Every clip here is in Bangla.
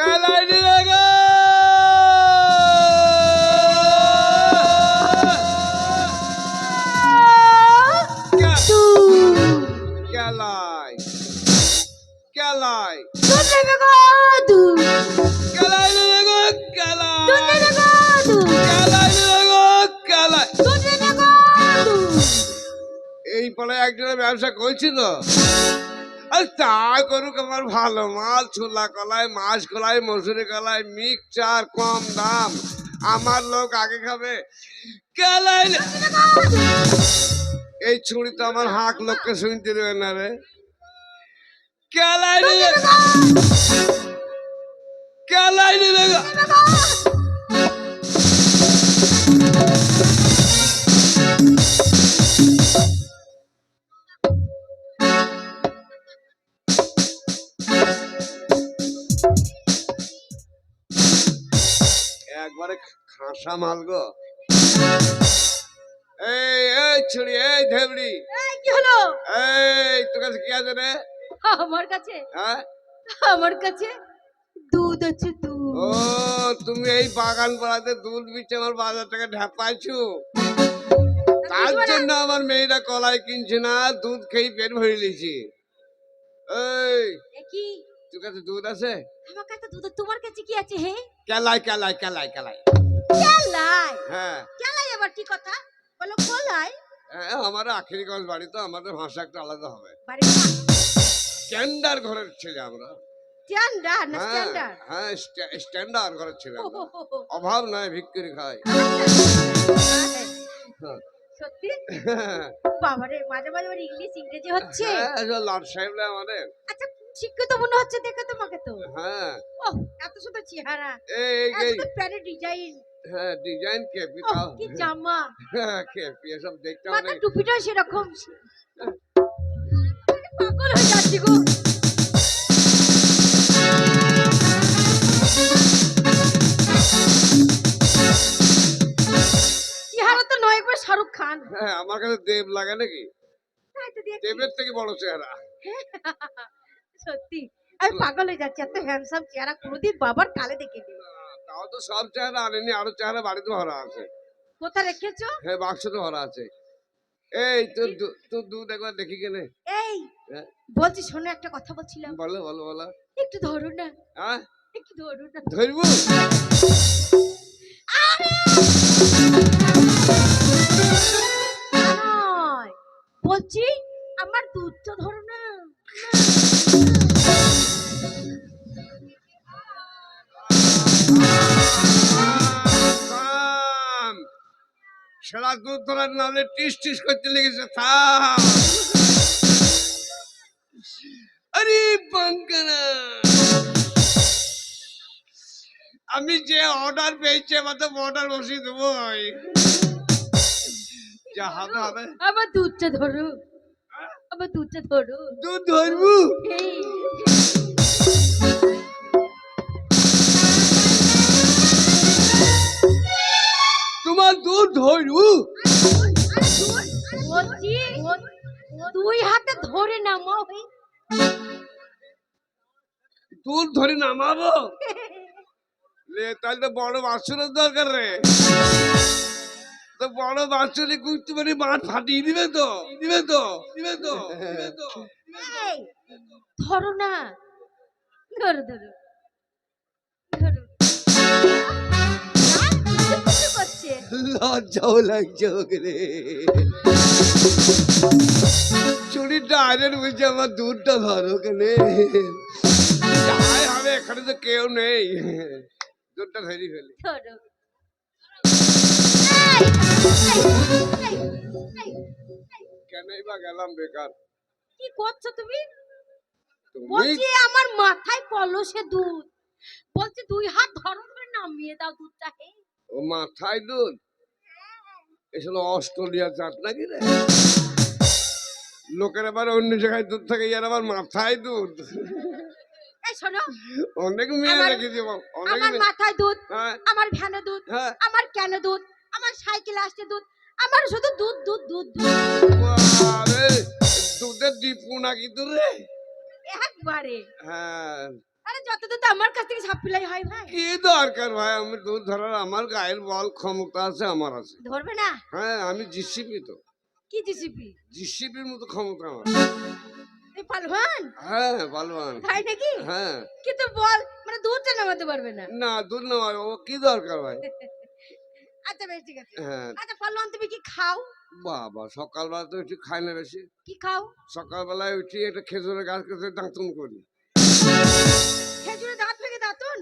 কেলাই দিলে গো কেলাই কেলাই কেলাই দিলে গো কেলাই কেলাই দিলে গো কেলাই এই পরে একজনের ব্যবসা করছি তো তা করুক আমার ভালো মাল ছোলা কলাই মাছ কলাই মসুরি কলাই মিক্সচার কম দাম আমার লোক আগে খাবে কেলাই এই ছুরি তো আমার হাঁক লোককে শুনতে দেবে না রে কেলাই দিলে কেলাই দিলে একবারে খাসা মাল গো এই এই ছুরি এই ধেবড়ি কি হলো এই তোর কাছে কি আছে রে আমার কাছে হ্যাঁ আমার কাছে দুধ আছে দুধ ও তুমি এই বাগান পাড়াতে দুধ বিচে আমার বাজার থেকে ঢাপাইছো তার জন্য আমার মেয়েরা কলাই কিনছে না দুধ খেয়ে পেট ভরে লিছি এই কি তোর কাছে দুধ আছে আমার কাছে দুধ তোমার কাছে কি আছে হে কেলাই কেলাই কেলাই কেলাই কেলাই হ্যাঁ কেলাই আবার কি কথা বলো কলাই হ্যাঁ আমার আখেরিগঞ্জ বাড়ি তো আমাদের ভাষা একটু আলাদা হবে বাড়ি স্ট্যান্ডার্ড ঘরের ছেলে আমরা স্ট্যান্ডার্ড না হ্যাঁ স্ট্যান্ডার্ড হ্যাঁ স্ট্যান্ডার্ড ঘরের ছেলে আমরা। অভাব নাই ভিক্ষুরি খাই সত্যি বাবারে মাঝে মাঝে আমার ইংলিশ ইংরেজি হচ্ছে হ্যাঁ লর্ড সাহেবরা আমাদের আচ্ছা শিক্ষিত মনে হচ্ছে দেখে তোমাকে তো হ্যাঁ ওহ এত সুন্দর চেহারা এই এত প্যারের ডিজাইন হ্যাঁ ডিজাইন কেপি ওহ তাও কি জামা কেপি এসব দেখতে মাথা অনেক টুপিটাও সেরকম পাগল হয়ে যাচ্ছি গো চেহারা তো নয় একবার শাহরুখ খান হ্যাঁ আমার কাছে দেব লাগে নাকি তাই তো দেখছি। দেবের থেকে বড় চেহারা সত্যি আমি পাগল হয়ে যাচ্ছি এত হ্যান্ডসাম চেহারা কোনোদিন বাবার কালে দেখিনি তাও তো সব চেহারা আনেনি আরো চেহারা বাড়িতে ভরা আছে কোথায় রেখেছো হ্যাঁ বাক্সতে ভরা আছে এই তোর দুধ একবার দেখি কেনে এই হ্যাঁ বলছি শোনো একটা কথা বলছিলাম বলো বলো বলো একটু ধরো না হ্যাঁ একটু ধরো না ধরবো নয়, বলছি আমার দুধটা ধরো না থাম। সেরা দুধ ধরার নামে টিস টিস করতে লেগেছে থাম আরে বাঙ্কানা আমি যে অর্ডার পেয়েছি আমার তো অর্ডার বসিয়ে দেবো যা হবে হবে আমার দুধটা ধরো আমার দুধটা ধরো দুধ ধরবো এই, তোমার দুধ ধরবো বলছি দুই হাতে ধরে নামাও দুধ ধরে নামাবো লে তাহলে তো বড় বাছুরের দরকার রে তো বড় বাছুরি কুচতে পারি মাঠ ফাটিয়ে দিবে তো দিবে তো দিবে তো দিবে তো এই, ধরো না ধরো ধরো ধরো কিছু করছে লজ্জাও লাগছে ওকে রে চুরিটা আয়রন বলছে আমার দুধটা ধরো কেনে যাই হবে এখানে তো কেউ নেই দুধটা ধরি ফেলি ধরো কেনই বা গেলাম বেকার কি করছো তুমি তুমি বলছি আমার মাথায় কলসে দুধ বলছি দুই হাত ধরো করে নামিয়ে দাও দুধটা হে ও মাথায় দুধ এসব অস্ট্রেলিয়া জাত নাকি রে লোকের আবার অন্য জায়গায় দুধ থাকে ইয়ার আবার মাথায় দুধ এই শোনো অনেক মেয়ে আমার- দেখেছি অনেক আমার মেয়ে মাথায় দুধ হ্যাঁ আমার ভ্যানে দুধ হ্যাঁ আমার ক্যানে দুধ আমার সাইকেলে আসছে দুধ আমার শুধু দুধ দুধ দুধ দুধ বাবারে, দুধের ডিপু নাকি তোর রে একবারে হ্যাঁ আরে যত দুধ আমার কাছ থেকে সাপ্লাই হয় ভাই। কি দরকার ভাই, আমি দুধ ধরার আমার গায়ের বল ক্ষমতা আছে, আমার আছে। ধরবে না? হ্যাঁ আমি জিসিপি তো, কি জিসিপি? জিসিপির মতো ক্ষমতা আমার। এই পালবান? হ্যাঁ পালবান। তাই নাকি? হ্যাঁ। কিন্তু বল মানে দুধটা নামাতে পারবে না। না দুধ নেওয়ার ও কি দরকার ভাই। আচ্ছা বেশ ঠিক আছে। হ্যাঁ। আচ্ছা পালবান তুমি কি খাও? বাবা সকালবেলা তো একটু খাই না বেশি। কি খাও? সকালবেলায় উঠি একটা খেজুরের গাছ কাছে দাঁতন করি। খেজুরে দাঁত ভেঙে দাঁতন?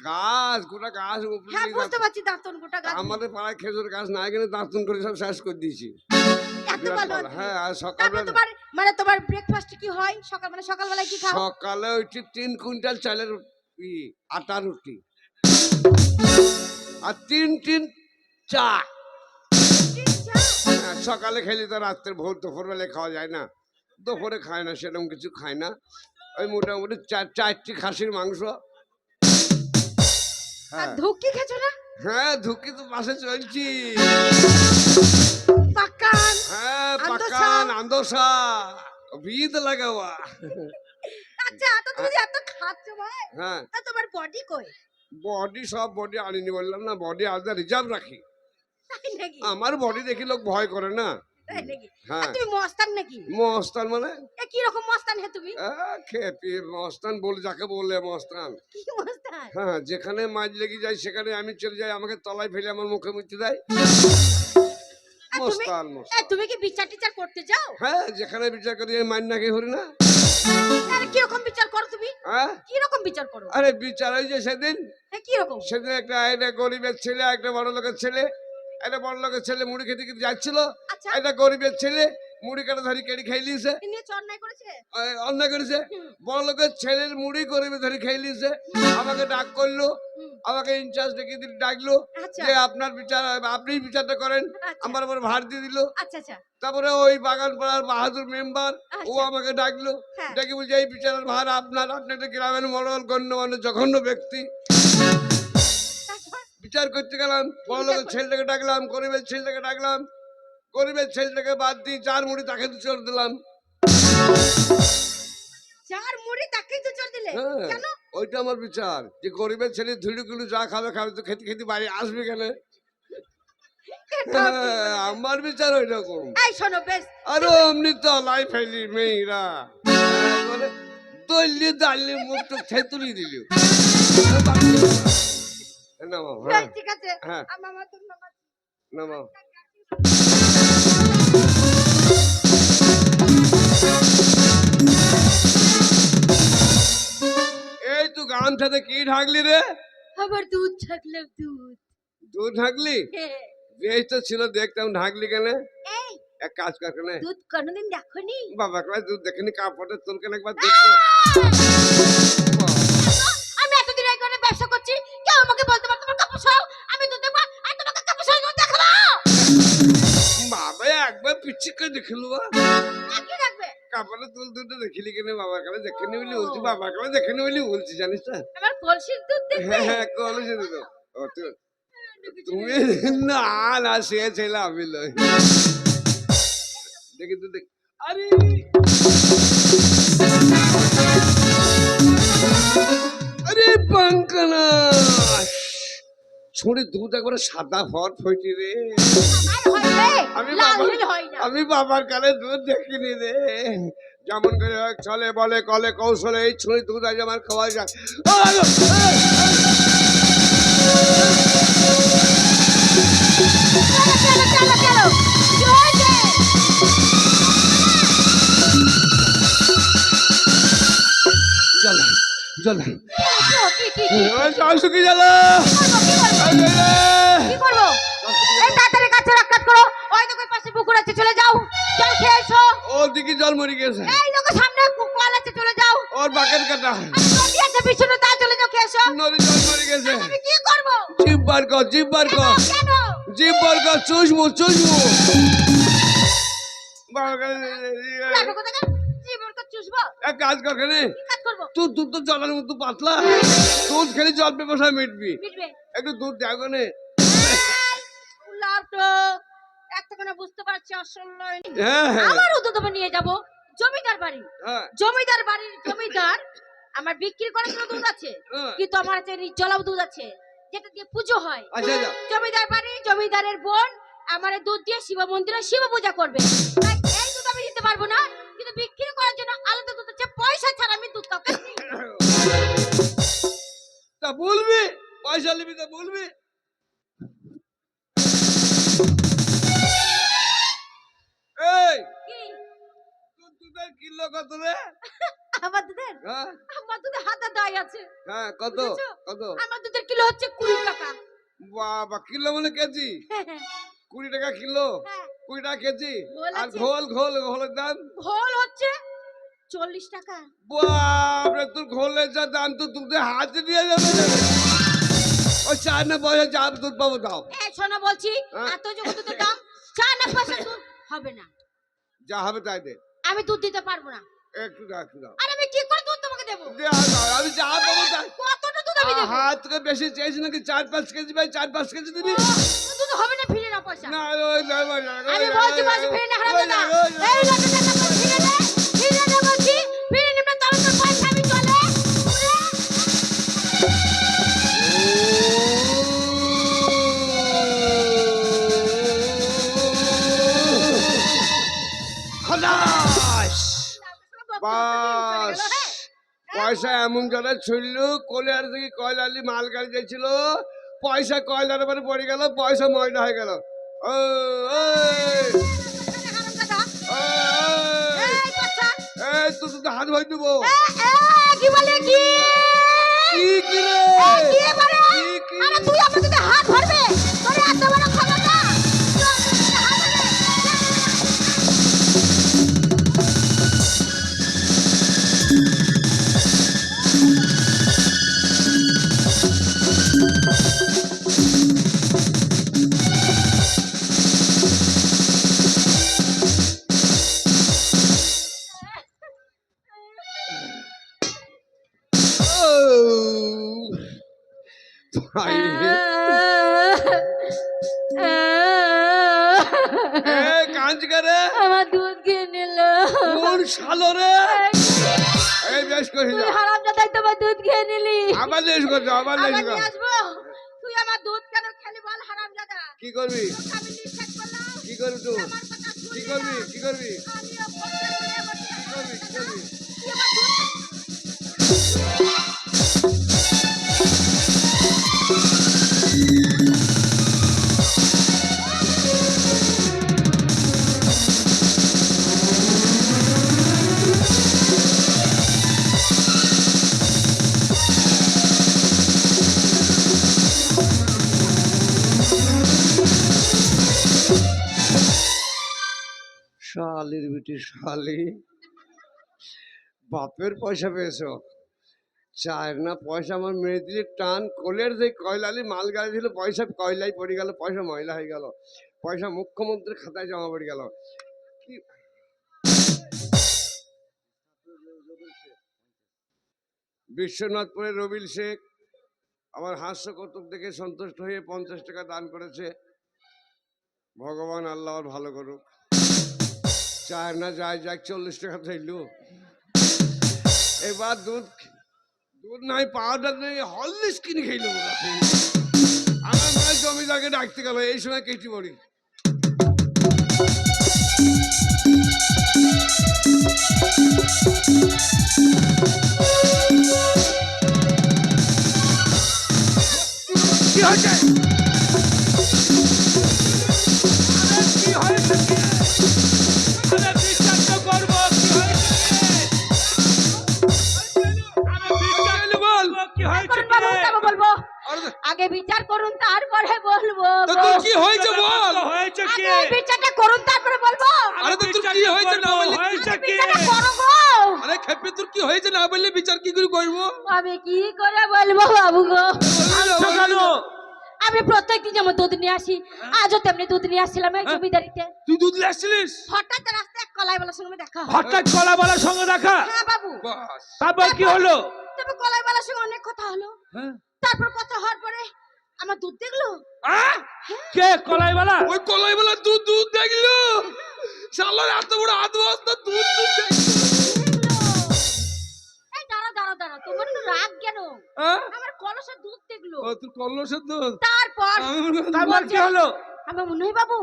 গাছ গোটা গাছ উপরে হ্যাঁ দিয়ে বুঝতে দাঁত- পারছি দাঁতন গোটা গাছ। আমাদের পাড়ায় খেজুর গাছ না গেলে দাঁতন করে সব শেষ করে দিয়েছি। এত বিরাট ভালো। পালা। হ্যাঁ আর তারপর সকালবেলা তোমার মানে তোমার ব্রেকফাস্ট কি হয়? সকালবেলায় কি খাও? সকালে উঠি 3 কুইন্টাল চালের আটা রুটি আর 3 চা। চা? হ্যাঁ, সকালে খেলি তো রাত্রে ভোর দুপুর বেলায় খাওয়া যায় না, দুপুরে খায় না, সেরকম কিছু খায় না। ওই মোটামুটি 4টি খাসির মাংস। আর হ্যাঁ ধুকি খেছো না? হ্যাঁ ধুকি তো পাশে চলছি। পাকান হ্যাঁ আন্দোসা। পাকান আন্দোসা বিদ লাগা हुआ। আচ্ছা তো তুমি যে এত খাচ্ছ ভাই, হ্যাঁ তা তোমার বডি কই? বডি সব বডি আনিনি, বললাম না বডি আলাদা রিজার্ভ রাখি। তাই নাকি? আমার বডি দেখি লোক ভয় করে না। তাই নাকি? হ্যাঁ। আর তুমি মস্তান নাকি? মস্তান মানে এ কি রকম মস্তান হে তুমি? খেপি মস্তান বলে যাকে বললে মস্তান। কি মস্তান? হ্যাঁ যেখানে মাছ লেগে যায় সেখানে আমি চলে যাই, আমাকে তলায় ফেলে আমার মুখে মুখে দেয়। আর তুমি মস্তান মস্তান। তুমি কি বিচার টিচার করতে যাও? হ্যাঁ যেখানে বিচার করি আমি মাইন নাকি হরি না। আরে কি রকম বিচার করো তুমি? হ্যাঁ কি রকম বিচার করো? আরে বিচার ওই যে সেদিন কি রকম? সেদিন একটা গরিবের ছেলে একটা বড় লোকের ছেলে, একটা বড় লোকের ছেলে মুড়ি খেতে খেতে যাচ্ছিল, আচ্ছা একটা গরিবের ছেলে মুড়ি কাটা ধরি কেড়ে খেয়ে নিয়েছে। এ নিয়ে চন্নাই করেছে? অন্যায় করেছে। হুম, বড় লোকের ছেলের মুড়ি গরিবে ধরে খেয়ে নিয়েছে। আমাকে ডাক করলো, হুম, আমাকে ইনচার্জ ডেকে দিয়ে ডাকলো আচ্ছা যে আপনার বিচার আপনি বিচারটা করেন। আচ্ছা আমার উপর ভার দিয়ে দিল। আচ্ছা আচ্ছা তারপরে ওই বাগান পাড়ার বাহাদুর মেম্বার ও আচ্ছা। আমাকে ডাকলো, হ্যাঁ। ডেকে বলছে এই বিচারের ভার আপনার, আপনি একটা গ্রামের মডেল গণ্যমান্য জঘন্য ব্যক্তি। তারপর বিচার করতে গেলাম, বড় লোকের ছেলেটাকে ডাকলাম, গরিবের ছেলেটাকে ডাকলাম, গরিবের ছেলেটাকে বাদ দিয়ে যার মুড়ি তাকে তো চড় দিলাম। চার মুড়ি তাকেই তো চল দিলে? হ্যাঁ কেন? ওইটা আমার বিচার, যে গরিবের ছেলে ধুড়িগুলো যা খাবে খাবে, তো খেতে খেতে বাড়ি আসবে কেন। এটাও ঠিক হ্যাঁ, বলেছো। আমার বিচার ওই রকম। এই শোনো বেশ আরো অমনি তলাই ফেলি মেয়েরা বলে দলি দালি মুখ থেতুলি দিল। নামাও বেশ, হ্যাঁ ঠিক আছে হ্যাঁ আমার ধন্যবাদ। নামাও। এই তুই গামছাতে কি ঢাকলি রে? আবার দুধ থাকলে দুধ। তুই ঢাকলি? হ্যাঁ। বেশ তো ছিল, দেখতাম ঢাকলি কেন। এই এক কাজ কর কেন, দুধ কোনোদিন দেখোনি? বাবা কয় তুই দেখেনি কাপড়ে তোর কেন একবার দেখতে। আমি এতদিন আগে করে ব্যবসা করছি, কেউ আমাকে বলতে পারতো তোমার কাপড় সরাও, আমি দুধ দেবো আর তোমাকে কাপড় সরাও দুধ দেখাবো। বাবা একবার পিচ্ছি করে দেখিলু কি রাখবে? কাপড়ে তুল দুটো দেখিলি কেন, বাবার কালে দেখেনি বলি বলছি, বাবার কালে দেখেনি বলি বলছি, জানিস না। আমার কলসির দুধ দেখবে? হ্যাঁ হ্যাঁ কলেজে দিত। তুমি না না সে ছেলে আমি লই দেখি তো দেখ। আরে আরে পাঙ্কানা ছড়ে দুধ একবারে সাদা ফট ফইটি রে। আর হয় রে, আমি লাল বাবার নীল হয় না। আমি বাবার কালে দুধ দেখিনি রে। যেমন করে হোক চলে বলে কলে কৌশলে এই ছুঁড়ি দুধ আজ আমার খাওয়া যায়। চলো চলো চলো কি হয়েছে? জল জল কি জল শুকিয়ে গেল। কি করবো? এই তাড়াতাড়ি কাছে কাট করো, ওই দেখো পাশে পুকুর আছে, চলে যাও জল খেয়ে এসো। ওর দিকে জল মরে গেছে, এই দেখো সামনে কল আছে, চলে যাও। ওর বাকের কাটা আর নদী আছে পিছনে, তা চলে যাও খেয়ে এসো। নদী জল মরে গেছে। আমি কি করবো? জিভ বার কর, জিভ বার কর, কেন? জিভ বার কর, চুষমু চুষমু। লাগবে কোথায়? জীবন কো চুষবো? এক কাজ কর কেনে, কি কাজ করবো? তুই দুধ তো জলের মতো পাতলা, দুধ খেলে জল পেপাসা মিটবি, মিটবে? একটু দুধ দেও কেনে। লাটো এতক্ষণে বুঝতে পারছি আসল নয়। হ্যাঁ হ্যাঁ আমার উদ্যোগ নিয়ে যাব জমিদার বাড়ি। হ্যাঁ জমিদার বাড়ির জমিদার আমার বিক্রি করার জন্য দুধ আছে, হ্যাঁ। কিন্তু আমার কাছে নির্জলাও দুধ আছে, যেটা দিয়ে পুজো হয়। আচ্ছা আচ্ছা জমিদার বাড়ি জমিদারের বোন আমার এই দুধ দিয়ে শিব মন্দিরে শিব পূজা করবে, তাই এই দুধ আমি দিতে পারবো না। কিন্তু বিক্রি করার জন্য আলাদা দুধ আছে, পয়সা ছাড়া আমি দুধ কাউকে দিই না। তা বলবি, পয়সা নিবি তা বলবি। এই কি? দুধের কিলো কত রে? আমার দুধের হ্যাঁ আমার দুধে হাতে দাই আছে। হ্যাঁ কত বুঝেছো? কত? আমার দুধের কিলো হচ্ছে 20 টাকা। বাবা, কিলো মানে কেজি? 20 টাকা কিলো, হ্যাঁ। 20 টাকা কেজি। ঘোল আর আছে। ঘোলের দাম? ঘোল হচ্ছে 40 টাকা। বাপরে, তোর ঘোলের যা দাম তো দুধে হাতে দিয়ে যাবে রে। ওই 4 না পয়সা যা দুধ পাবো দাও। এই শোনো বলছি, হ্যাঁ। এত যে দুধের দাম 4 না 5 দুধ হবে না। যা হবে তাই দে। আমি দুধ দিতে পারবো না। একটু দাও একটু দাও। আর আমি কি করে দুধ তোমাকে দেবো? দে, আর দাও, আমি যা পাবো তাই। কতটা দুধ আমি দেবো? হাত থেকে বেশি চেয়েছি নাকি? 4-5 কেজি ভাই, 4-5 কেজি দিবি? দুধ হবে না, ফিরে না পয়সা। না ওই দাও, ওই দাও, আমি ওই বলছি দাও, বলছি ফিরে না, হারাম ওই দাদা। দাও, ওই দাও। এই লটে টাকা তো ফিরে দে, ফিরে দে বলছি। ফিরে নিবে তবে তোর পয়সা আমি চলে। খলাস! বাস! হ্যাঁ। পয়সা এমন জায়গা ছুড়ল, কোলের দিকে কয়লালি মাল গাড়ি যাচ্ছিল, পয়সা কয়লার উপরে পড়ে গেল, পয়সা ময়লা হয়ে গেল। ও, এই, হারাম দাদা। এই, এই বাচ্চা। এই, তুই তো হাত ভয় দেবো। কি বলে কি? কি রে? কি বলে? কি? আরে তুই আমার দিকে হাত ধরবে? তোর এত বড় ক্ষমতা? তুই আমার দিকে হাত ধরবে? ও, ভাই রে। এই, কাঁদছিস কেন রে? আমার দুধ খেয়ে নিল। কোন শালো রে? এই, বেশ করিস তুই না। হারাম দাদাই তোমার দুধ খেয়ে নিলি। আবার লেস করছো, আবার লেস আবার কর। নিয়ে আসবো? তুই আমার দুধ কেন খেলি বল হারাম দাদা? কি করবি? তোকে আমি নিষেধ করলাম। কি করবি তুই? আমার কথা শুনলি কি না। করবি? কি করবি? আমিও করতে বলে বসে কি করবি? কি করবি? তুই আমার দুধ শালির বিটি শালি, বাপের পয়সা পেয়েছো। চার না পয়সা আমার মেরে দিলে টান, কোলের যে কয়লালি মাল গাড়ি ছিল, পয়সা কয়লাই পড়ে গেল, পয়সা ময়লা হয়ে গেল, পয়সা মুখ্যমন্ত্রীর খাতায় জমা পড়ে গেল। কি বিশ্বনাথপুরের রবিল শেখ আমার হাস্য কৌতুক দেখে সন্তুষ্ট হয়ে 50 টাকা দান করেছে। ভগবান আল্লাহ ওর ভালো করুক। চার না যায় যাক 40 টাকা চাইলো। এবার দুধ দুধ নাই, পাউডার নেই, হরলিক্স কিনে খেলো। আমার মায়ের জমিদারকে ডাকতে গেল, এই সময় কেটে পড়ি। কি হয়েছে? কি হয়েছে? আরে বিশ্বাস তো করবো, কি হয়েছে কি? বল। কি হয়েছে করুন বাবু, তবে বলবো। আরে আগে বিচার করুন তারপরে বলবো। তো তোর কি হয়েছে বল? হয়েছে কি? আগে বিচারটা করুন তারপরে বলবো। আরে তো তোর কি হয়েছে না বললে? হয়েছে আগে কি? বিচারটা করো গো। আরে খেপে তোর কি হয়েছে না বললে বিচার কি করে করবো? আমি কি করে বলবো বাবু গো? আচ্ছা কেন? আমি প্রত্যেকদিন যেমন দুধ নিয়ে আসি, আজও তেমনি দুধ নিয়ে আসছিলাম এই জমিদারিতে। তুই দুধ নিয়ে আসছিলিস? হঠাৎ রাস্তায় কলাইওয়ালার সঙ্গে দেখা হয়। হঠাৎ কলাবালার সঙ্গে দেখা? হ্যাঁ বাবু। বাস। তারপর কি হলো? তবে কলাইওয়ালার সঙ্গে অনেক কথা হলো। হ্যাঁ? তারপর কথা হওয়ার পরে আমার দুধ দেখলো। আহ? কে কলাইবালা? ওই কলাই বলা দুধ দুধ দেখলো। শালার এত বড় হাত বস্তা দুধ দুধ দেখলো। এই দাঁড়া দাঁড়া দাঁড়া, তোমার তো রাগ কেন? হ্যাঁ? আমার কলসের দুধ দেখলো। ও তোর কলসের দুধ। তারপর তারপর কি হলো? আমার মনে হয় বাবু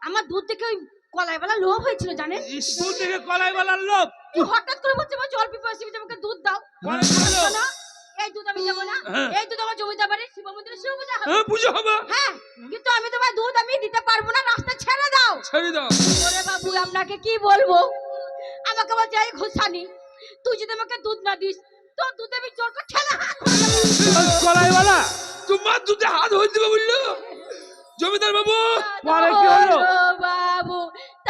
আমার দুধ দেখে ওই কলাইওয়ালা লোভ হয়েছিল জানেন? দুধ থেকে কলাই বলার লোভ। কি হঠাৎ করে বলছে আমার জল পিপাসি আমাকে দুধ দাও। কলাই বললো। বলো না, এই দুধ আমি দেবো না। হ্যাঁ। এই দুধ আমার জমিদার বাড়ির শিব মন্দিরে শিব পূজা হবে। হ্যাঁ পুজো হবে। হ্যাঁ, কিন্তু আমি তোমার দুধ আমি দিতে পারবো না, রাস্তা ছেড়ে দাও। ছেড়ে দাও। ওরে বাবু আপনাকে কি বলবো, আমাকে বলছে এই ঘুষানি তুই যদি আমাকে দুধ না দিস তো দুধে আমি জোর করে ঠেলে হাত ধরে দেবো। কলাই বলা তোমার দুধে হাত হয়ে দিবে বললো জমিদার বাবু। পরে কি হলো? ও বাবু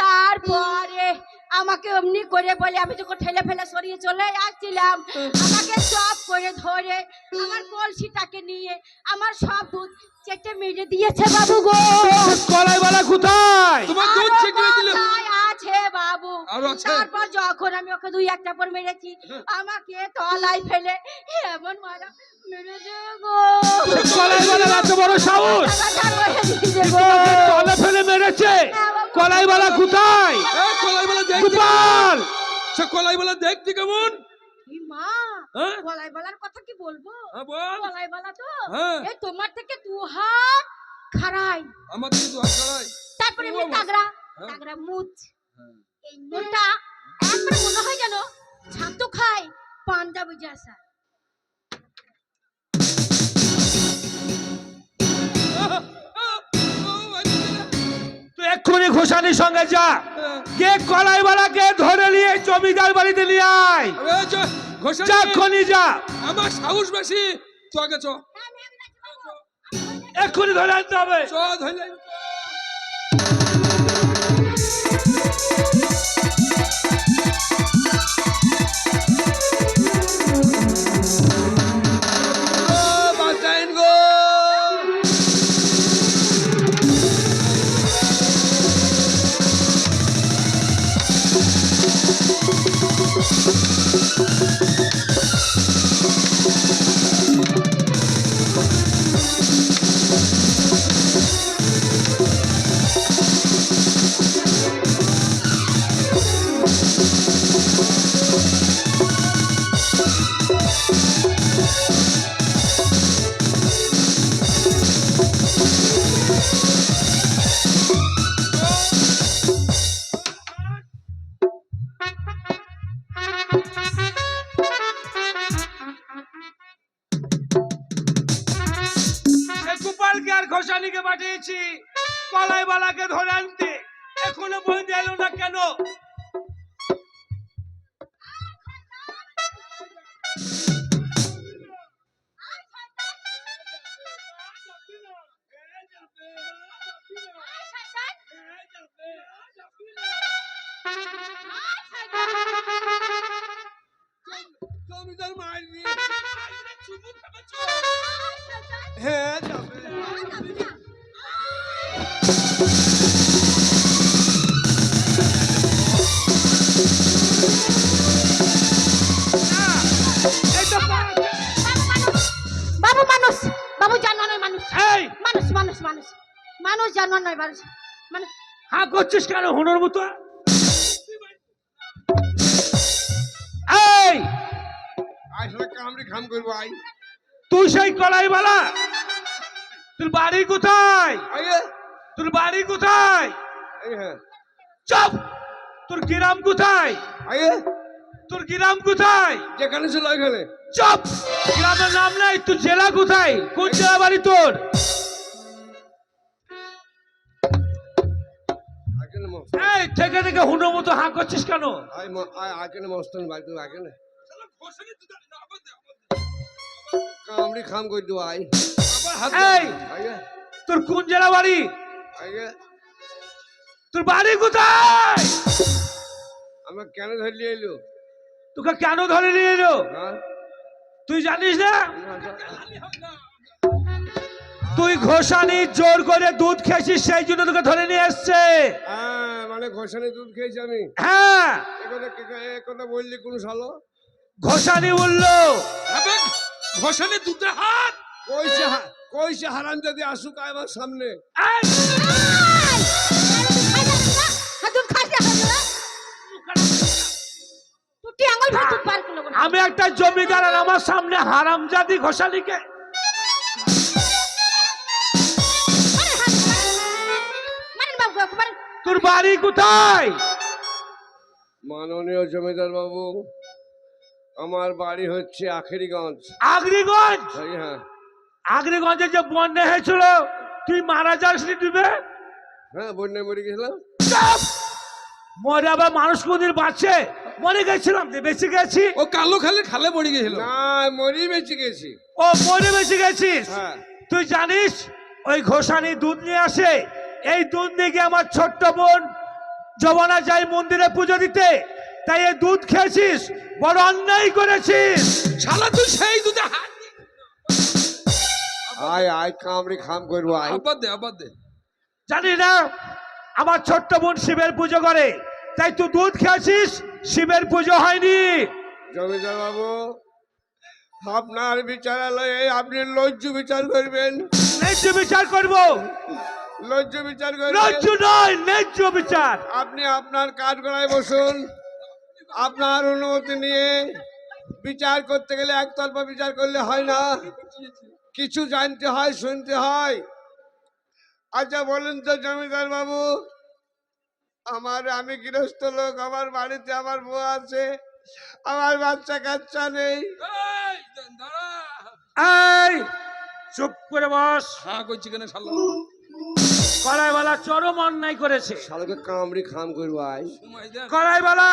তারপরে আমাকে অমনি করে বলে আমি যখন ঠেলে ফেলে সরিয়ে চলে আসছিলাম আমাকে সব করে ধরে আমার কলসিটাকে নিয়ে আমার সব দুধ চেটে মেরে দিয়েছে বাবু গো। কলাই বলা কোথায়? তোমার দুধ আরো ছেঁকে দিল। কোথায় আছে বাবু? আরো আছে? তারপর যখন আমি ওকে দুই একটা পর মেরেছি আমাকে তলায় ফেলে এমন মারা মেরেছে গো। কলাই বলা এত বড় সাহস? টাকাটা রয়ে দিয়েছে গো। তলে ফেলে মেরেছে। কলাই বলা কোথায়? কলাই বলা দেখতে গোপাল। সে কলাই বলা দেখতে কেমন? এই মা হ্যাঁ? গলায় বলার কথা কি বলবো? হ্যাঁ বল। গলায় বলা তো হ্যাঁ। এই তোমার থেকে দু হাত খাড়াই, আমার তো দুধ কলাই। তারপরে এমনি ও মা। তাগড়া হ্যাঁ। তাগড়া মুচ হ্যাঁ। এই মোটা একবার মনে হয় যেন ছাতু খায় পাঞ্জাবি জাসা। তুই এক্ষুনি ঘোষানির সঙ্গে যা, কে কলাই বালাকে ধরে নিয়ে জমিদার বাড়িতে নিয়ে আয়। যা এক্ষুনি যা। আমার সাহস বেশি, তুই আগে চ। এক্ষুনি ধরে আনতে হবে। চ ধরে। বাঁচাইন গো। গোপালকে আর ঘোষানিকে পাঠিয়েছি কলাই বালাকে ধরে আনতে, এখনো পর্যন্ত এলো না কেন? জমিদার মারবি। হ্যাঁ যাবে। বাবু মানুষ, বাবু জানোয়ার নয় মানুষ। এই মানুষ মানুষ মানুষ মানুষ জানোয়ার নয় মানুষ মানুষ। হ্যাঁ করছিস কেন হুনোর মতো? এই আসলে কামড়ি খাম করবো আই। তুই সেই কলাই বালা? তোর বাড়ি কোথায়? আইয়ে তোর বাড়ি কোথায়? এই হ্যাঁ চুপ। তোর গ্রাম কোথায়? আইয়ে তোর গ্রাম কোথায়? যেখানে ছিল ওইখানে। চুপ। গ্রামের নাম নাই। তুই জেলা কোথায়? কোন জেলা বাড়ি তোর? আকেনে মস্ত এই থেকে থেকে হুনোর মতো হাঁ করছিস কেন? আকেনে মস্তন বাড়ি তো আকেনে কামড়ি খাম করে দেবো আই। এই আইয়ে তোর কোন জেলা বাড়ি? আইয়ে তোর বাড়ি কোথায়? আমার কেন ধরলি এলো? তোকে কেন ধরে নিয়ে এলো হ্যাঁ তুই জানিস না? তুই ঘোষানি জোর করে দুধ খেয়েছিস সেই জন্য তোকে ধরে নিয়ে এসছে। হ্যাঁ মানে ঘষানি দুধ খেয়েছি আমি। হ্যাঁ এ কথা বললি কোন শালো? ঘোষানি বললো ঘোষানি দুধের হাত। কইছে হারাম যদি আসুক আমার সামনে। এই, দুধ খাইছে তুই আঙুল ভরে দুধ বার করলো না। আমি একটা জমিদার আর আমার সামনে হারামজাদি ঘোষালিকে। মারেন বাবু মারেন। তোর বাড়ি কোথায়? মাননীয় জমিদার বাবু, আমার বাড়ি হচ্ছে আখেরিগঞ্জ। আগ্রিগঞ্জ? হ্যাঁ আগ্রিগঞ্জে যে বন্যা হয়েছিল তুই মারা যাসনি ডুবে? হ্যাঁ, বন্যায় মরে গেছিলাম। মরে আবার মানুষ কোনদিন বাঁচে? মরে গেছিলাম, বেঁচে গেছি। ও কালো খালে খালে পড়ে গেছিল। না, মরি বেঁচে গেছি। ও মরে বেঁচে গেছিস? হ্যাঁ। তুই জানিস ওই ঘোষানি দুধ নিয়ে আসে, এই দুধ নিয়ে গিয়ে আমার ছোট্ট বোন জবানা যায় মন্দিরে পুজো দিতে, তাই এই দুধ খেয়েছিস, বড় অন্যায় করেছিস। শালা তুই সেই দুধে হাত আয় আয় কামড়ে খাম করবো আয়। আবার দে। জানি না আমার ছোট্ট বোন শিবের পুজো করে, তাই তুই দুধ খেয়েছিস, শিবের পুজো হয়নি। জমিদার বাবু, আপনার বিচারালয়ে আপনি লজ্জু বিচার করবেন। ন্যায্য বিচার করবো। লজ্জু বিচার করবেন। ন্যায্য নয়, ন্যায্য বিচার। আপনি আপনার কাঠগড়ায় বসুন, আপনার অনুমতি নিয়ে বিচার করতে গেলে একতরফা বিচার করলে হয় না, কিছু জানতে হয়, শুনতে হয়। আচ্ছা বলেন তো জমিদার বাবু, আমি গৃহস্থ লোক, আমার বাড়িতে আমার বউ আছে, আমার বাচ্চা কাচ্চা নেই। এই, দাঁড়া। এই চুপ করে বস। হ্যাঁ কইছি কেন শালা? কড়াইওয়ালা চরম অন্যায় করেছে। শালাকে কামড়ি খাম করবো আয়। সময় দে। কড়াইওয়ালা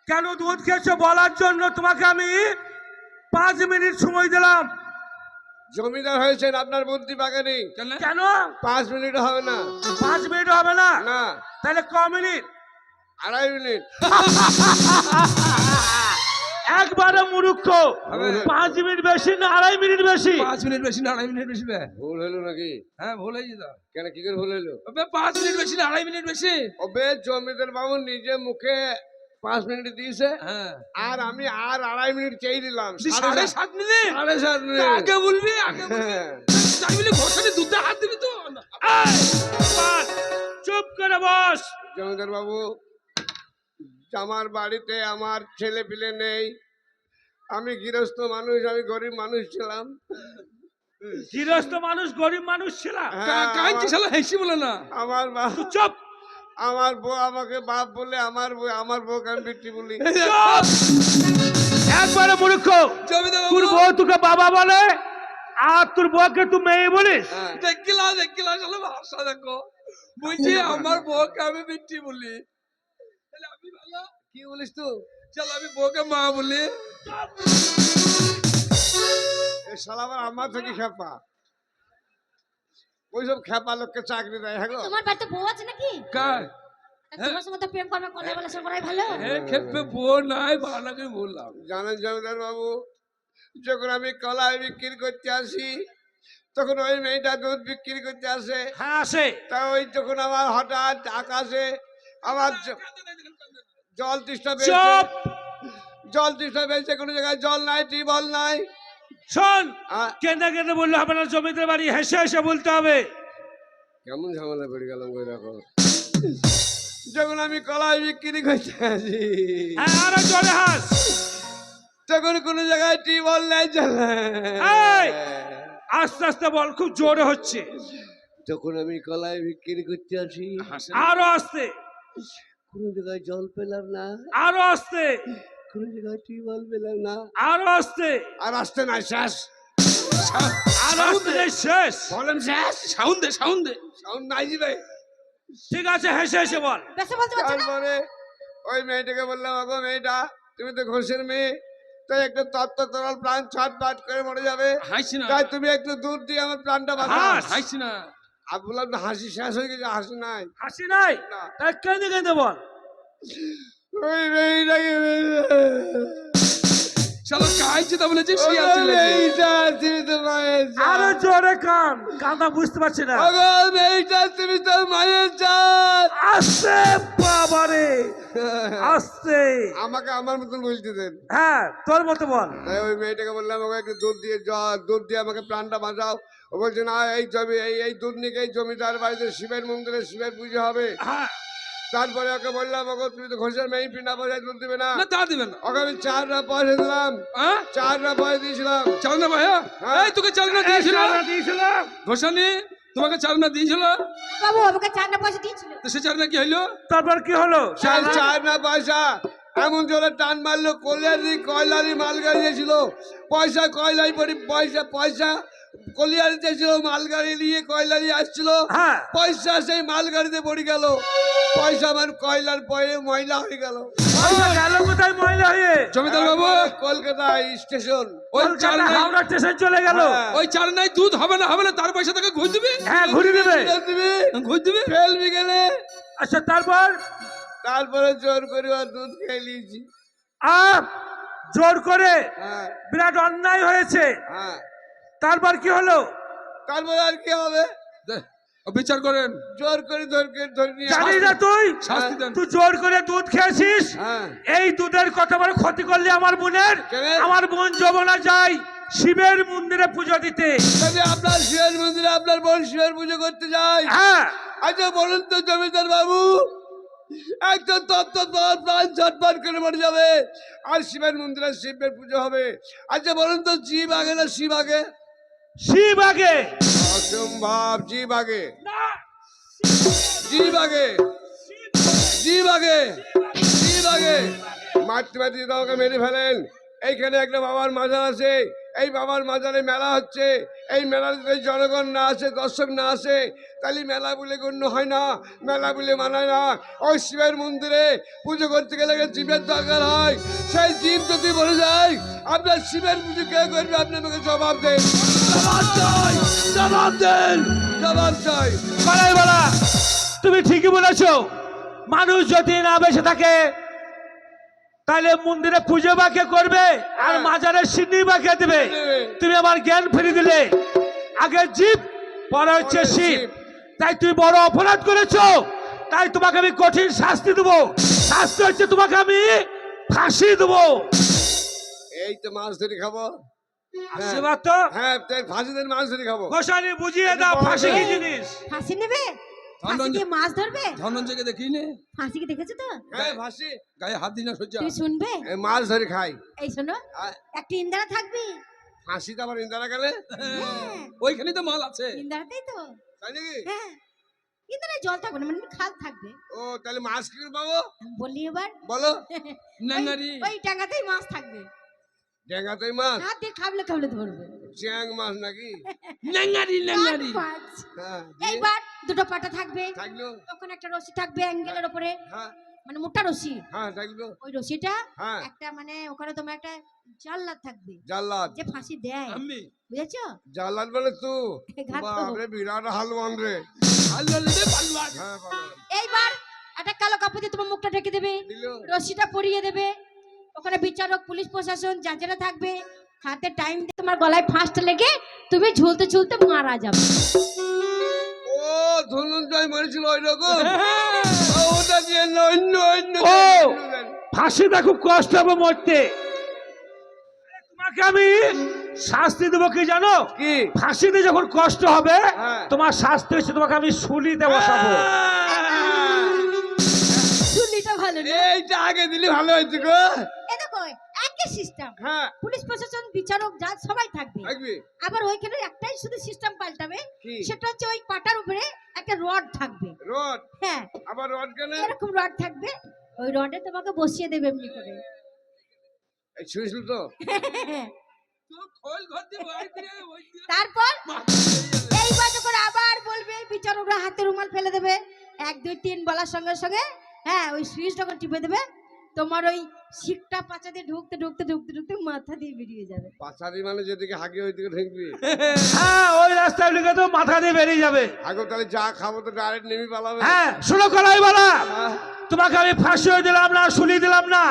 কেন দুধ খেয়েছো বলার জন্য তোমাকে আমি 5 মিনিট সময় দিলাম। জমিদার হয়েছেন, আপনার বুদ্ধি পাকেনি। কেন? কেন 5 মিনিট হবে না। 5 মিনিট হবে না? না, তাহলে ক মিনিট? 2.5 মিনিট। একবারে মূর্খ। 5 মিনিট বেশি না 2.5 মিনিট বেশি? 5 মিনিট বেশি না 2.5 মিনিট বেশি বে? ভুল হলো নাকি? হ্যাঁ ভুল হয়ে যেত। কেন, কি করে ভুল হলো? 5 মিনিট বেশি না 2.5 মিনিট বেশি? ওবে জমিদার বাবু নিজে মুখে 5 মিনিট দিয়েছে, হ্যাঁ। আর আমি আর 2.5 মিনিট চেয়ে দিলাম। 7.5 মিনিট? 7.5 মিনিট। আগে বলবি, আগে বলবি। হ্যাঁ। তাই বলি ঘোষণে দুধে হাত দিবি তো? এই, বাস, চুপ করে বস। জমিদার বাবু, আমার বাড়িতে আমার ছেলে পিলে নেই, আমি গৃহস্থ মানুষ, আমি গরিব মানুষ ছিলাম। গৃহস্থ মানুষ, গরিব মানুষ ছিলাম। হ্যাঁ, কাঁদছি শালা, হেসি বলে না। আমার তুই চুপ। আমার বউ আমাকে বাপ বলে, আমার বউকে আমি বিটি বলি। চুপ। একবারে মূর্খ। জমিদার তোর বাবু বউ তোকে বাবা বলে আর তোর বউকে তুই মেয়ে বলিস? হ্যাঁ। দেখিলা শালা ভাষা দেখো। বুঝছি আমার বউকে আমি বিটি বলি। তাহলে আমি ভালো, কি বলিস তুই? চল আমি বউকে মা বলি। এই শালা আবার আমার থেকে খেপা। ওইসব খেপা লোককে চাকরি দেয়। হ্যাঁ গো। তোমার বাড়িতে বউ আছে নাকি? কার? তোমার সঙ্গে তো প্রেম করবে, কথা বলে সব করাই ভালো। খেপে বউ নাই, ভালো করে বললাম। জানেন জমিদার বাবু, যখন আমি কলাই বিক্রি করতে আসি, তখন ওই মেয়েটা দুধ বিক্রি করতে আসে। হ্যাঁ আসে। তা ওই যখন আমার হঠাৎ আকাশে আমার জল তৃষ্ণা পেয়েছে, চুপ। জল তৃষ্ণা পেয়েছে, কোনো জায়গায় জল নাই, টিউবওয়েল নাই। শোন, আ- কেঁদে কেঁদে বললে হবে না, জমিদার বাড়ি হেসে হেসে বলতে হবে। কেমন ঝামেলা পড়ে গেলাম ওই রকম। যখন আমি কলাই বিক্রি করতে আসি, হ্যাঁ আরো জোরে হাস। তখন কোনো জায়গায় টিউবওয়েল নাই, জল এই! নাই। আস্তে আস্তে বল, খুব জোরে হচ্ছে। যখন আমি কলাই বিক্রি করতে আসি, আরো আস্তে, কোনো জায়গায় জল পেলাম না, আরো আস্তে, কোনো জায়গায় টিউবওয়েল পেলাম না। আরো আস্তে, আর আসতে নাই, শেষ। আরো আস্তে, এই শেষ। বলেন শেষ। সাউন্ড দে, সাউন্ড দে। সাউন্ড নাই যাবে। ঠিক আছে, হেসে হেসে বল। বেশি বলতে পারছো না? তারপরে ওই মেয়েটাকে বললাম, আগো মেয়েটা, তুমি তো ঘোষের মেয়ে, তাই একটু তত্ত্ব তরল প্রাণ ছটফট করে মরে যাবে, হাসি না, তাই তুমি একটু দুধ দিয়ে আমার প্রাণটা বাঁচাও। হাস। হাসি না। আমি বললাম না, হাসি শেষ হয়ে গেছে, হাসি নাই। হাসি নাই? না। তাই কেঁদে কেঁদে বল। ওই মেয়েটাকে শালা কাইছে তা বলেছে সে ওগো আছে মেয়েটা, তুমি তো মায়ের আরো জাত। জোরে কান, কাঁদা বুঝতে পারছি না। ওগো মেয়েটা, তুমি তো মায়ের জাত। আস্তে বাবারে, আস্তে। আমাকে আমার মতন বলতে দেন। হ্যাঁ তোর মতো বল। তাই ওই মেয়েটাকে বললাম, ওকে একটু দুধ দিয়ে আমাকে প্রাণটা বাঁচাও। ও বলছে না, এই দুধ নিয়ে এই জমিদার বাড়িতে শিবের মন্দিরে শিবের পুজো হবে, হ্যাঁ তারপরে ওকে বললাম, ওকে তুমি তো ঘোষের মেয়ে, বিনা পয়সায় দুধ দিবে না। না তা দিবেন না। ওকে আমি 4 না পয়সা দিলাম, হ্যাঁ 4 না পয়সা দিয়েছিলাম। চালনা ভাইয়া, হ্যাঁ। এই তোকে চালনা দিয়েছিল দিয়েছিলাম। ঘোষানি, তোমাকে চালনা দিয়েছিল, বাবু আমাকে 4 না পয়সা দিয়েছিল। তো সে চালনা কি হইলো? তারপর কি হলো? 4 না পয়সা এমন জোরে টান মারলো, কয়লারি মালগাড়ি দিয়েছিল, পয়সা কয়লাই পড়ি, পয়সা পয়সা কলিয়ারি দিয়েছিল, মালগাড়ি নিয়ে কয়লারি আসছিল, হ্যাঁ। পয়সা সেই মালগাড়িতে পড়ে গেল, পয়সা আমার কয়লার পরে ময়লা হয়ে গেল। গেল কোথায় মহিলা হয়ে? জমিদার বাবু, কলকাতা স্টেশন, ওই কলকাতা চালনায়, হাওড়া স্টেশন চলে গেল। হ্যাঁ। ওই চালনায় দুধ হবে না, হবে না, তার পয়সা তাকে ঘুষ দিবি, হ্যাঁ ঘুরে দেবে। ঘুষ দিবি। ফেলবি গেলে, আচ্ছা তারপর তারপরে জোর করে আর দুধ খেয়ে নিয়েছি। জোর করে, হ্যাঁ বিরাট অন্যায় হয়েছে। হ্যাঁ, তারপর কি হলো? তারপরে আর কি হবে? দে, ও বিচার করেন, জোর করে ধরে নিয়ে জানিস না তুই শাস্তি দেন। তুই জোর করে দুধ খেয়েছিস। হ্যাঁ। এই দুধের কত বড় ক্ষতি করলি আমার বোনের। কেন? আমার বোন যমুনা যায় শিবের মন্দিরে পুজো দিতে। তবে আপনার শিবের মন্দিরে আপনার বোন শিবের পুজো করতে যায়। হ্যাঁ আচ্ছা বলুন তো জমিদার বাবু, একদম তত্ত্ব প্রাণ ঝটপট করে মরে যাবে, আর শিবের মন্দিরে শিবের পুজো হবে। আচ্ছা বলুন তো, জীব আগে না শিব আগে? শিব আগে। অসম্ভব, জীব আগে, জীব আগে, জীব আগে, জীব আগে। মারতে মারতে তোমাকে মেরে ফেলেন। এইখানে একটা বাবার মাজার আছে, এই বাবার মাজারে মেলা হচ্ছে, এই মেলার যদি জনগণ না আসে, দর্শক না আসে, তাহলে মেলা বলে গণ্য হয় না, মেলা বলে মানায় না। ওই শিবের মন্দিরে পুজো করতে গেলে জীবের দরকার হয়, সেই জীব যদি বলে যায় আপনার শিবের পুজো কে করবে, আপনি আমাকে জবাব দেন, জবাব চাই, জবাব দেন, জবাব চাই। বলাই বলা, তুমি ঠিকই বলেছো। মানুষ যদি না বেঁচে থাকে তাহলে মন্দিরে পুজো বা কে করবে, আর মাজারে সিন্নি বা কে দেবে? তুমি আমার জ্ঞান ফিরিয়ে দিলে। আগে জীব, পরে হচ্ছে শিব। তাই তুই বড় অপরাধ করেছো, তাই তোমাকে আমি কঠিন শাস্তি দেবো। শাস্তি হচ্ছে তোমাকে আমি ফাঁসি দেবো। এই তো মাছ ধরে খাবো। আশীর্বাদ তো। হ্যাঁ, তাই ফাঁসি দেন, মাছ ধরে খাবো। গোসানি বুঝিয়ে দাও ফাঁসি কি জিনিস। ফাঁসি নেবে? ফাঁসি দিয়ে মাছ ধরবে? ধনঞ্জয়কে দেখি নে, ফাঁসি কি দেখেছো তো? হ্যাঁ, ফাঁসি গায়ে হাত দিনা সজ্জা। তুমি শুনবে? এই মাছ ধরে খাই। এই শোনো, আর একটা ইন্দারা থাকবে। ফাঁসি তো আবার ইন্দারা গেলে, হ্যাঁ, ওইখানে তো মাল আছে। ইন্দারাতেই তো। তাই নাকি? হ্যাঁ, ইন্দারায় জল থাকবে না, মানে খাল থাকবে। ও তাহলে মাছ কি করে পাবো আমি বলি এবার, বলো? নাঙ্গারি, ওই ডাঙ্গাতেই মাছ থাকবে। ডেঙ্গাতেই মাছ, হাত দিয়ে খাবলে খাবলে ধরবে। চ্যাং মাছ নাকি? নাঙ্গারি, নাঙ্গারি। মাছ। হ্যাঁ, এইবার দুটো পাটা থাকবে, থাকলো। তখন একটা রশি থাকবে অ্যাঙ্গেলের উপরে, হ্যাঁ মানে মোটা রশি। হ্যাঁ, থাকলো। ওই রশিটা হ্যাঁ, একটা মানে ওখানে তোমার একটা জাল্লাদ থাকবে জাল্লাদ। যে ফাঁসি দেয়, আমি বুঝেছো? জাল্লাদ বলে তু? ঘাত তো। বাপরে, বিরাট হালুয়ান রে। আল্লাহ রে পালওয়ান। হ্যাঁ বাবা, এইবার একটা কালো কাপড় দিয়ে তোমার মুখটা ঢেকে দেবে, দিল। রশিটা পরিয়ে দেবে। ওখানে বিচারক, পুলিশ প্রশাসন, যারা থাকবে, হাতে টাইম দিয়ে তোমার গলায় ফাঁসটা লেগে তুমি ঝুলতে ঝুলতে মারা যাবে। ও ধনঞ্জয় মরেছিল ওই রকম? ওটা দিয়ে অন্য অন্য ও। দেন। ফাঁসিটা খুব কষ্ট হবে মরতে। তোমাকে আমি শাস্তি দেবো কি জানো? কি? ফাঁসিতে যখন কষ্ট হবে, হ্যাঁ। তোমার শাস্তি হচ্ছে তোমাকে আমি শুলিতে বসাবো। শুনলিটা ভালো না? এইটা আগে দিলে ভালো হয়েছে গো। এ দেখো, একই সিস্টেম, হ্যাঁ, পুলিশ প্রশাসন, বিচারক, জাজ সবাই থাকবে। থাকবি। আবার ওইখানে একটাই শুধু সিস্টেম পাল্টাবে, কি? সেটা হচ্ছে ওই পাটার উপরে একটা রড থাকবে। রড? হ্যাঁ, আবার রড কেন? এরকম রড থাকবে, ওই রডে তোমাকে বসিয়ে দেবে এমনি করে। এই শুয়েছিল তো? তো খোল ঘর দিয়ে বাইরে দিয়ে ওই দিয়ে তারপর মাছ। এইবার যখন আবার বলবে, বিচারকরা হাতে রুমাল ফেলে দেবে, 1 2 3 বলার সঙ্গে সঙ্গে, হ্যাঁ, ওই সুইচ যখন টিপে দেবে, তোমার ওই শিকটা পাচা দিয়ে ঢুকতে ঢুকতে ঢুকতে ঢুকতে মাথা দিয়ে বেরিয়ে যাবে। পাছারি মানে যেদিকে হাঁকি ওইদিকে ঠেকবি। হ্যাঁ, ওই রাস্তায় লিখে তো মাথা দিয়ে বেরিয়ে যাবে। আগে তাহলে যা খাবো তো ডাইরেক্ট নেমে পালাবে। হ্যাঁ, শোনো কলাই বলা, হ্যাঁ, তোমাকে আমি ফাঁসিও দিলাম না, শুলি দিলাম না,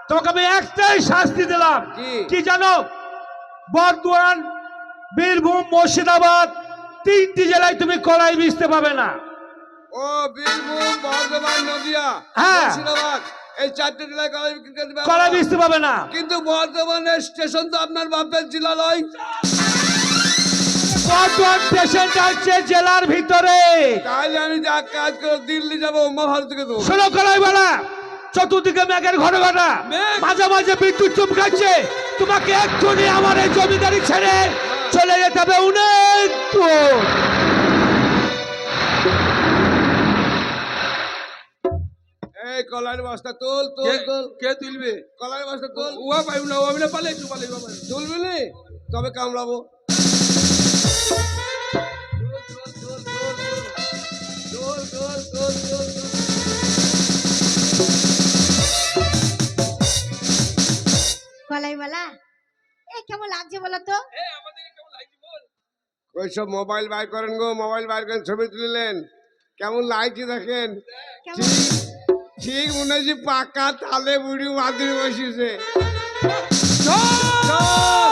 তোমাকে আমি একটাই শাস্তি দিলাম। কি? কি জানো? বর্ধমান, বীরভূম, মুর্শিদাবাদ, 3টি জেলায় তুমি কলাই বেচতে পাবে না। ও বীরভূম, বর্ধমান, নদিয়া, হ্যাঁ। মুর্শিদাবাদ, এই 4টে জেলায় কলাই বিক্রি করতে পারবো। কলাই বেচতে পাবে না। কিন্তু বর্ধমানের স্টেশন তো আপনার বাপের জেলা নয়। দুজন পেশেন্ট আসছে জেলার ভিতরে। তাহলে আমি যা কাজ করে দিল্লি যাবো, উমা ভারতীকে দেবো। শোনো কলাইওয়ালা, চতুর্দিকে মেঘের ঘন ঘটা, মেঘ। মাঝে মাঝে বিদ্যুৎ চমকাচ্ছে। তোমাকে এক্ষুনি আমার এই জমিদারি ছেড়ে চলে যেতে হবে অনেক দূর। এই কলার বস্তা তোল তোল কে- তোল, কে তুলবে? কলার বস্তা তোল। ওয়া পাইব না, ও আমি না পালে একটু পালে তুলবি নি? তবে কামড়াবো। কলাইওয়ালা, এ কেমন লাগছে বলো তো? ওইসব মোবাইল বাইর করেন গো, মোবাইল বাইর করেন, ছবি তুলিলেন, কেমন লাগছে দেখেন। কেমন? ঠিক মনে হচ্ছে পাকা তালে বুড়ি মাদুরি বসেছে। চল